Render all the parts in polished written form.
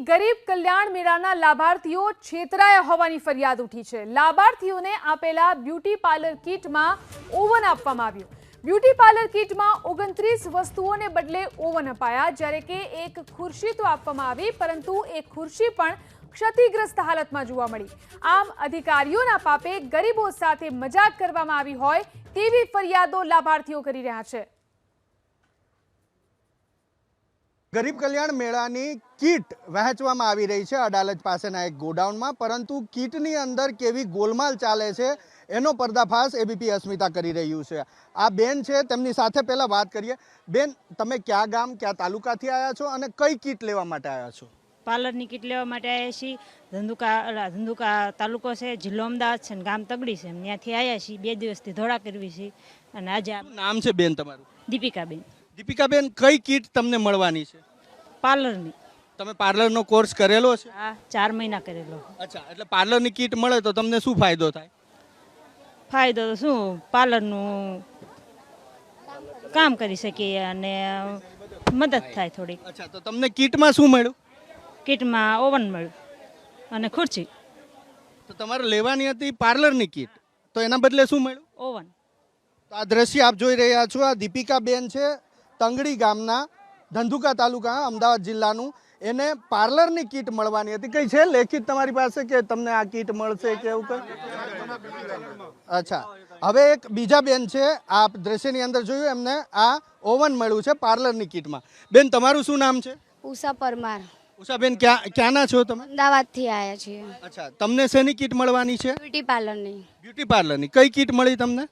ગરીબ કલ્યાણ મેળાના લાભાર્થીઓ છેતરાયા હોવાની ફરિયાદ ઉઠી છે। લાભાર્થીઓને આપેલા બ્યુટી પાર્લર કિટમાં ઓવન આપવામાં આવ્યું। બ્યુટી પાર્લર કિટમાં 29 વસ્તુઓને બદલે ઓવન અપાયા, જ્યારે કે એક ખુરશી તો આપવામાં આવી, પરંતુ એ ખુરશી પણ ક્ષતિગ્રસ્ત હાલતમાં જોવા મળી। આમ અધિકારીઓના પાપે ગરીબો સાથે મજાક કરવામાં આવી હોય તેવી ફરિયાદો લાભાર્થીઓ કરી રહ્યા છે। ગરીબ કલ્યાણ મેળાની કીટ વહેંચવામાં આવી રહી છે અડાલજ પાસેના એક ગોડાઉનમાં, પરંતુ કીટની અંદર કેવી ગોલમાલ ચાલે છે એનો પર્દાફાશ એબીપી અસ્મિતા કરી રહ્યું છે। આ બેન છે, તેમની સાથે પહેલા વાત કરીએ। બેન, તમે ક્યાં ગામ ક્યાં તાલુકાથી આવ્યા છો અને કઈ કીટ લેવા માટે આવ્યા છો? પાર્લરની કીટ લેવા માટે આવ્યા છીએ। ધંધુકા તાલુકો છે, જિલ્લો અમદાવાદ છે, ગામ તગડી છે, ત્યાંથી આવ્યા છીએ। 2 દિવસથી ધોળા કરવી છે અને આજે નામ છે બેન તમારું? દીપિકાબેન। દીપિકાબેન, કઈ કીટ તમને મળવાની છે? પાર્લરની। તમે પાર્લરનો કોર્સ કરેલો છે? હા, 4 મહિના કરેલો। અચ્છા, એટલે પાર્લરની કીટ મળે તો તમને શું ફાયદો થાય? ફાયદો તો શું, પાર્લરનું કામ કરી શકીએ અને મદદ થાય થોડીક। અચ્છા, તો તમને કીટમાં શું મળ્યું? કીટમાં ઓવન મળ્યું અને ખુરશી। તો તમારે લેવાની હતી પાર્લરની કીટ, તો એના બદલે શું મળ્યું? ઓવન। તો આ દ્રશ્ય આપ જોઈ રહ્યા છો, આ દીપિકાબેન છે, તંગડી ગામના, ધંધુકા તાલુકા, અમદાવાદ જિલ્લાનું। એને પાર્લરની કીટ મળવાની હતી। કઈ છે લેખિત તમારી પાસે કે તમને આ કીટ મળશે કે એવું કઈ? અચ્છા, હવે એક બીજા બેન છે, આપ દ્રશ્યની અંદર જોયું, એમને આ ઓવન મળ્યું છે પાર્લરની કીટમાં। બેન, તમારું શું નામ છે? ઉષા પરમાર। ઉષાબેન, ક્યાંના છો તમે? અમદાવાદથી આવ્યા છીએ। અચ્છા, તમને શેની કીટ મળવાની છે? બ્યુટી પાર્લરની। બ્યુટી પાર્લરની કઈ કીટ મળી તમને?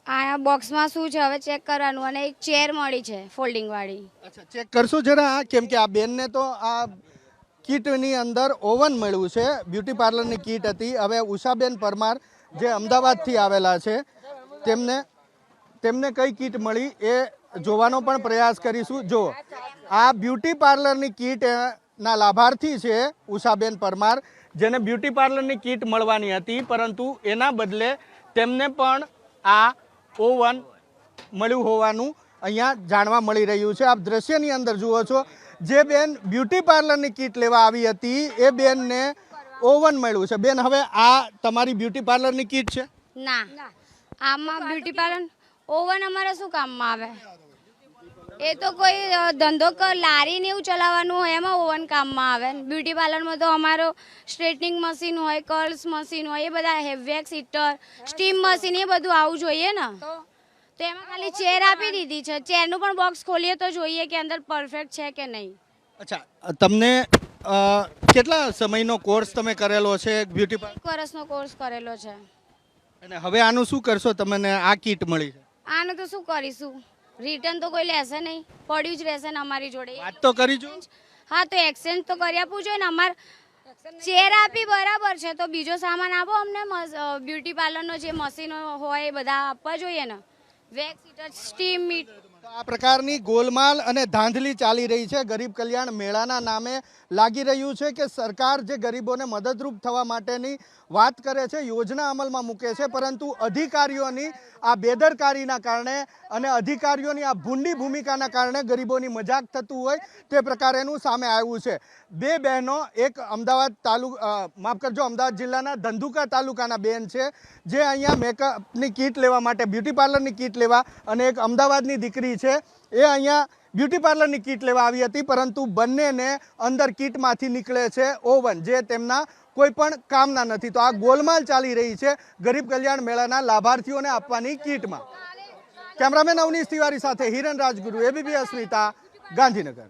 આ બોક્સમાં શું છે હવે ચેક કરવાનું, અને એક ચેર મળી છે ફોલ્ડિંગ વાળી। અચ્છા, ચેક કરશો જરા, કેમ કે આ બેનને તો આ કીટની અંદર ઓવન મળ્યું છે, બ્યુટી પાર્લરની કીટ હતી। હવે ઉષાબેન પરમાર જે અમદાવાદથી આવેલા છે, તેમને કઈ કીટ મળી એ જોવાનો પણ પ્રયાસ કરીશું। જો આ બ્યુટી પાર્લરની કીટ ના લાભાર્થી છે ઉષાબેન પરમાર, જેને બ્યુટી પાર્લરની કીટ મળવાની હતી, પરંતુ એના બદલે તેમને પણ આ ઓવન મળ્યું હોવાનું અહીંયા જાણવા મળી રહ્યું છે। આપ દ્રશ્યની અંદર જુઓ છો, જે બેન બ્યુટી પાર્લરની કીટ લેવા આવી હતી એ બેનને ઓવન મળ્યું છે। બેન, હવે આ તમારી બ્યુટી પાર્લરની કીટ છે? ના, આમાં બ્યુટી પાર્લર ઓવન અમારે શું કામમાં આવે? એ તો કોઈ ધંધો લારી ને એવું ચલાવવાનું હોય એમાં ઓવન કામમાં આવે। બ્યુટી પાર્લરમાં તો અમારો સ્ટ્રેટનિંગ મશીન હોય, કર્લ્સ મશીન હોય, એ બધા વેક્સ હીટર, સ્ટીમ મશીન, એ બધું આવું જોઈએ ને। તો એમાં ખાલી ચેર આપી દીધી છે। ચેરનું પણ બોક્સ ખોલીએ તો જોઈએ કે અંદર પરફેક્ટ છે કે નહીં। અચ્છા, તમને કેટલા સમયનો કોર્સ તમે કરેલો છે બ્યુટી પાર્લર? 1 વર્ષનો કોર્સ કરેલો છે। અને હવે આનું શું કરશો? તમને આ કીટ મળી છે, આનું તો શું કરીશું? રિટર્ન તો કોઈ લેશે નહીં, પડ્યું જ રહેશે ને અમારી જોડે। વાત તો કરી જો। હા, તો એક્સચેન્જ તો કરી આપવું જોઈએ ને। અમાર ચેર આપી બરાબર છે, તો બીજો સામાન આપો અમને। બ્યુટી પાર્લરનો જે મશીનો હોય એ બધા આપવા જોઈએ ને, વેક્સ હીટર, સ્ટીમ મીટ। આ પ્રકારની ગોલમાલ અને ધાંધલી ચાલી રહી છે। ગરીબ કલ્યાણ મેળાના નામે લાગી રહ્યું છે કે સરકાર જે ગરીબોને મદદરૂપ થવા માટેની વાત કરે છે, યોજના અમલમાં મૂકે છે, પરંતુ અધિકારીઓની આ બેદરકારીના કારણે અને અધિકારીઓની આ ભૂંડી ભૂમિકાના કારણે ગરીબોની મજાક થતું હોય તે પ્રકારેનું સામે આવ્યું છે। 2 બહેનો, એક અમદાવાદ જિલ્લાના ધંધુકા તાલુકાના બેન છે, જે અહીંયા મેકઅપની કીટ લેવા માટે, બ્યુટી પાર્લરની કીટ લેવા, અને એક અમદાવાદની દીકરી છે, એ અહીંયા બ્યુટી પાર્લરની કીટ લેવા આવી હતી, પરંતુ બંનેને અંદર કીટમાંથી નીકળે છે ઓવન, જે તેમના કોઈ પણ કામના નથી। તો આ ગોલમાલ ચાલી રહી છે ગરીબ કલ્યાણ મેળાના લાભાર્થીઓને આપવાની કીટમાં। કેમેરામેન અવનીશ તિવારી સાથે હિરણ રાજગુરુ, એબીપી અસ્મિતા, ગાંધીનગર।